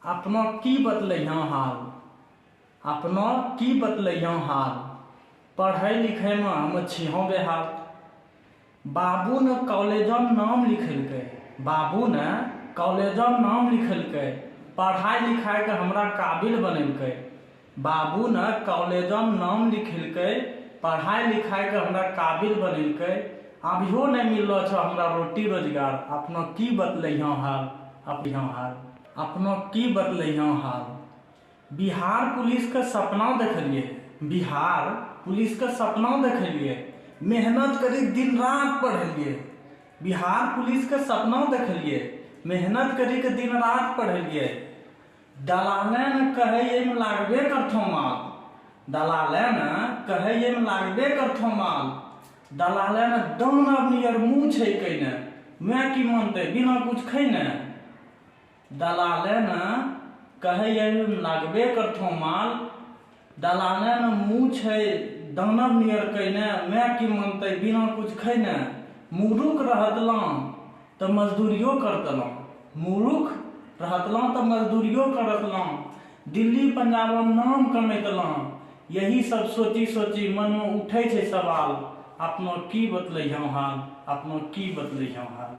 अपनो की बतलैहँ हाल, अपनो की बतलैहँ हाल, पढ़ै लिखैमे हम छिहौं बेहाल। बाबू ने कॉलेजमे नाम लिखेलकै, बाबू ने कॉलेजमे नाम लिखेलकै, पढ़ाई लिखाइके हमरा काबिल बनेलकै। बाबू ने कॉलेजमे नाम लिखेलकै, पढ़ाई लिखाइके हमरा काबिल बनेलकै। अभियो नहीं मिललो छो हमरा रोटी रोजगार, अपनो की बतलैहँ हाल, अपनो की बतलैहँ हाल। बिहार पुलिसके सपना देखलिए, बिहार पुलिसके सपना देखलिए, मेहनत करी दिन रात पढ़लिए। बिहार पुलिसके सपना देखलिए, मेहनत करी के दिन रात पढ़लिए। दलाले ने कहे एहिमे लागबे करथौं माल, दलाले ने कहे एहिमे लागबे करथौं माल। दलाले ने दानव नियर मुँह छै कइने, मैं की मानते बिना कुछ खैने। दलाले ने कहे एहिमे लागबे करथौं माल, दलाले ने मुँह छै दानव नियर कइने, मैं की मानते बिना कुछ खैने। मूर्ख रहतलौं तऽ मजदूरियो करतलौं, मूर्ख रहतलौं तऽ मजदूरियो करतलौं, दिल्ली पंजाबमे नाम कमेतलौं। यही सब सोची सोची मन में उठै छै सवाल, अपनो की बतलैहँ हाल, अपनो की बतलैहँ हाल।